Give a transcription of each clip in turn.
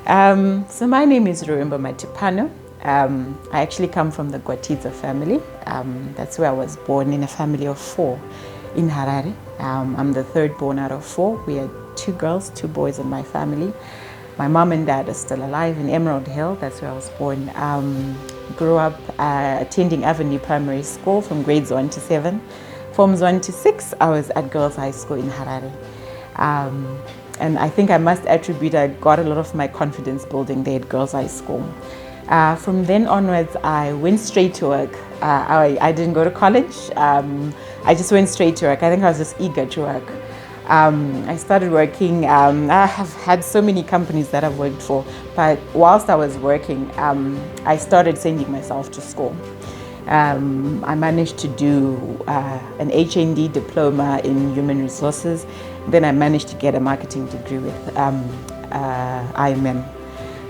So my name is Ruvimbo Matipano. I actually come from the Gwatiza family. That's where I was born, in a family of 4 in Harare. I'm the third born out of 4. We had 2 girls, 2 boys in my family. My mom and dad are still alive in Emerald Hill. That's where I was born. Grew up attending Avenue Primary School from grades 1 to 7. Forms 1 to 6, I was at Girls High School in Harare. And I think I must attribute I got a lot of my confidence building there at Girls High School. From then onwards, I went straight to work. I didn't go to college. I just went straight to work. I think I was just eager to work. I started working. I have had so many companies that I've worked for, but whilst I was working, I started sending myself to school. I managed to do an HND diploma in human resources. Then I managed to get a marketing degree with IMM.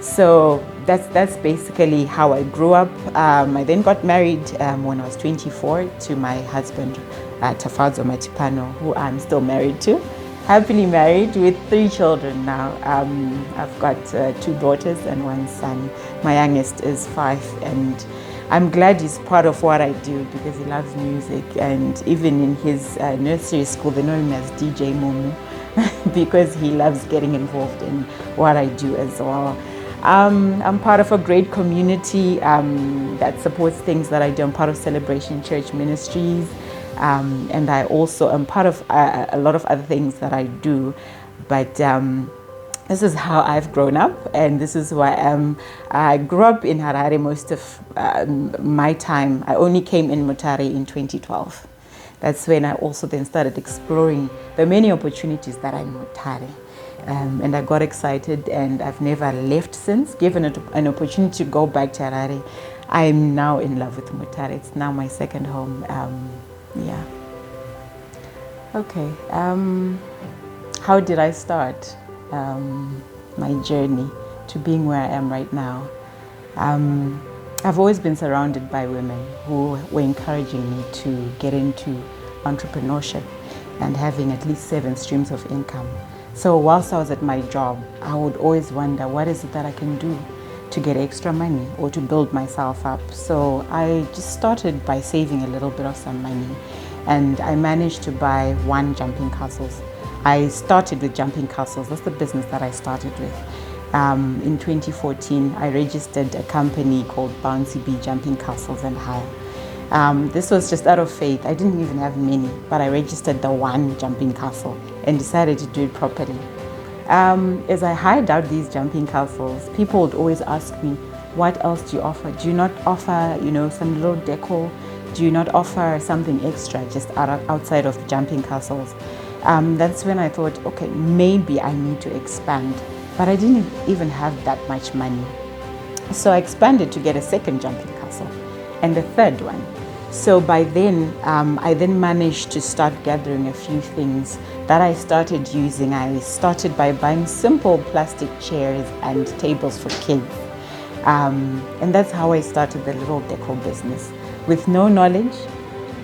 So that's basically how I grew up. I then got married when I was 24 to my husband, Tafadzo Matipano, who I'm still married to. Happily married with 3 children now. I've got 2 daughters and 1 son. My youngest is 5, and I'm glad he's part of what I do because he loves music, and even in his nursery school they know him as DJ Momu because he loves getting involved in what I do as well. I'm part of a great community that supports things that I do. I'm part of Celebration Church Ministries, and I also am part of a lot of other things that I do, but this is how I've grown up, and this is who I am. I grew up in Harare most of my time. I only came in Mutare in 2012. That's when I also then started exploring the many opportunities that are in Mutare. And I got excited, and I've never left since. Given an opportunity to go back to Harare, I'm now in love with Mutare. It's now my second home. Yeah. Okay. How did I start my journey to being where I am right now? I've always been surrounded by women who were encouraging me to get into entrepreneurship and having at least 7 streams of income. So whilst I was at my job, I would always wonder, what is it that I can do to get extra money or to build myself up? So I just started by saving a little bit of some money, and I managed to buy 1 jumping castles. I started with jumping castles. That's the business that I started with. In 2014, I registered a company called Bouncy Jumping Castles and Hire. This was just out of faith. I didn't even have many, but I registered the 1 jumping castle and decided to do it properly. As I hired out these jumping castles, people would always ask me, what else do you offer? Do you not offer, some little decor? Do you not offer something extra just outside of the jumping castles? That's when I thought, okay, maybe I need to expand. But I didn't even have that much money. So I expanded to get a 2nd jumping castle and a 3rd one. So by then, I then managed to start gathering a few things that I started using. I started by buying simple plastic chairs and tables for kids. And that's how I started the little decor business. With no knowledge,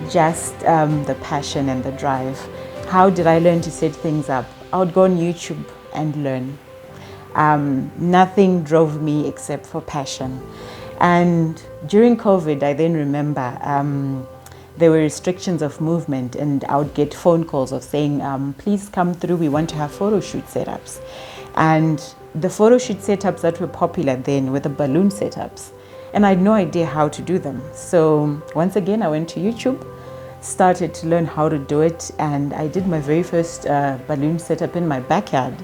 just the passion and the drive. How did I learn to set things up? I would go on YouTube and learn. Nothing drove me except for passion. And during COVID, I then remember there were restrictions of movement, and I would get phone calls of saying, please come through, we want to have photo shoot setups. And the photo shoot setups that were popular then were the balloon setups. And I had no idea how to do them. So once again, I went to YouTube, started to learn how to do it, and I did my very first balloon setup in my backyard,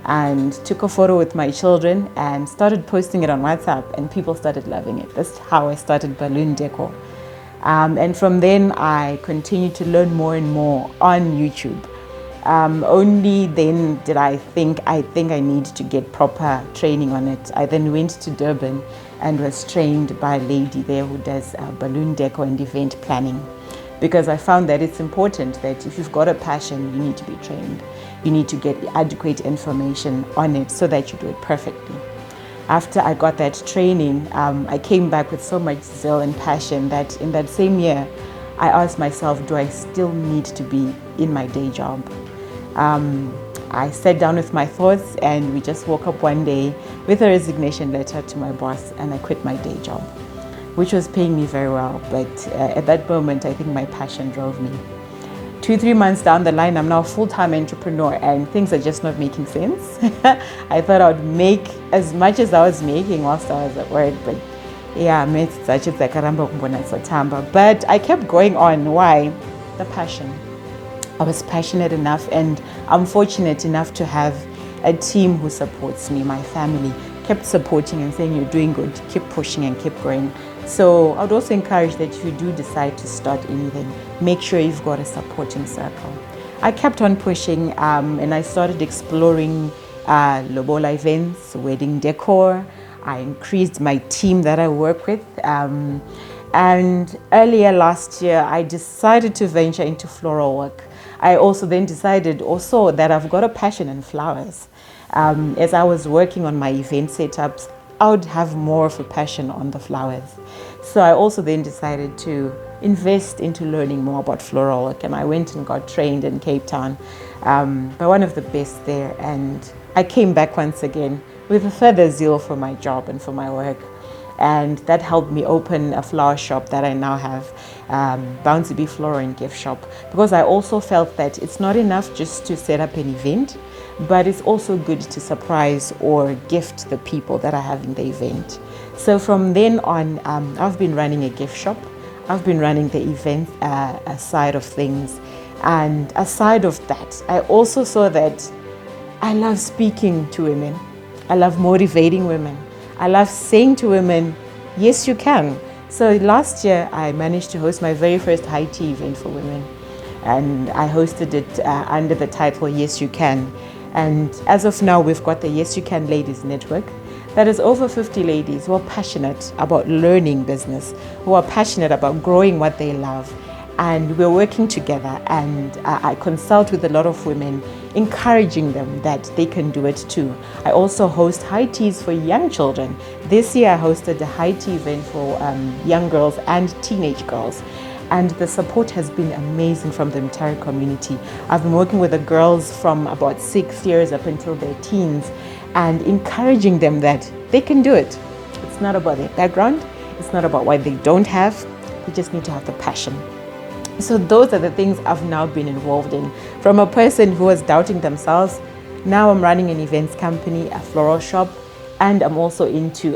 and took a photo with my children and started posting it on WhatsApp, and people started loving it. That's how I started balloon decor. And from then I continued to learn more and more on YouTube. Only then did I think I need to get proper training on it. I then went to Durban and was trained by a lady there who does balloon decor and event planning, because I found that it's important that if you've got a passion, you need to be trained. You need to get adequate information on it so that you do it perfectly. After I got that training, I came back with so much zeal and passion that in that same year, I asked myself, do I still need to be in my day job? I sat down with my thoughts, and we just woke up one day with a resignation letter to my boss, and I quit my day job, which was paying me very well. But at that moment, I think my passion drove me. 2-3 months down the line, I'm now a full-time entrepreneur, and things are just not making sense. I thought I would make as much as I was making whilst I was at work, but yeah, but I kept going on. Why? The passion. I was passionate enough, and I'm fortunate enough to have a team who supports me. My family kept supporting and saying, you're doing good, keep pushing and keep going. So I would also encourage that if you do decide to start anything, make sure you've got a supporting circle. I kept on pushing, and I started exploring lobola events, wedding decor. I increased my team that I work with. And earlier last year, I decided to venture into floral work. I also then decided also that I've got a passion in flowers. As I was working on my event setups, I would have more of a passion on the flowers. So I also then decided to invest into learning more about floral work, and I went and got trained in Cape Town by one of the best there, and I came back once again with a further zeal for my job and for my work. And that helped me open a flower shop that I now have, Bouncy Floral and Gift Shop, because I also felt that it's not enough just to set up an event, but it's also good to surprise or gift the people that are having the event. So from then on, I've been running a gift shop. I've been running the event side of things. And aside of that, I also saw that I love speaking to women. I love motivating women. I love saying to women, yes, you can. So last year, I managed to host my very first high tea event for women. And I hosted it under the title, Yes, You Can. And as of now, we've got the Yes, You Can Ladies Network. That is over 50 ladies who are passionate about learning business, who are passionate about growing what they love. And we're working together, and I consult with a lot of women, encouraging them that they can do it too. I also host high teas for young children. This year I hosted a high tea event for young girls and teenage girls. And the support has been amazing from the entire community. I've been working with the girls from about 6 years up until their teens, and encouraging them that they can do it. It's not about their background. It's not about what they don't have. They just need to have the passion. So those are the things I've now been involved in. From a person who was doubting themselves, now I'm running an events company, a floral shop, and I'm also into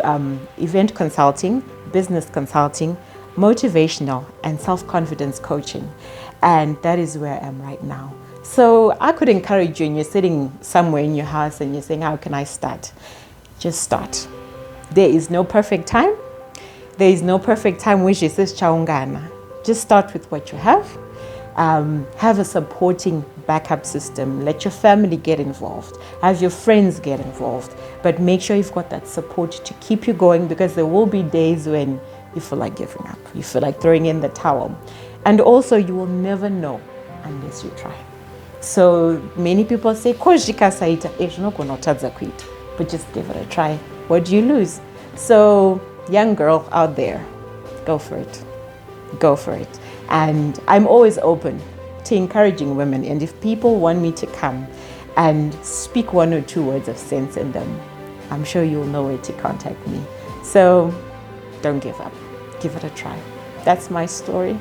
event consulting, business consulting, motivational and self-confidence coaching. And that is where I am right now. So I could encourage you, and you're sitting somewhere in your house and you're saying, how can I start? Just start. There is no perfect time. There is no perfect time which is this chaungana. Just start with what you have. Have a supporting backup system. Let your family get involved. Have your friends get involved. But make sure you've got that support to keep you going, because there will be days when you feel like giving up. You feel like throwing in the towel. And also, you will never know unless you try. So many people say, but just give it a try. What do you lose? So young girl out there, go for it. Go for it. And I'm always open to encouraging women. And if people want me to come and speak 1 or 2 words of sense in them, I'm sure you'll know where to contact me. So don't give up. Give it a try. That's my story.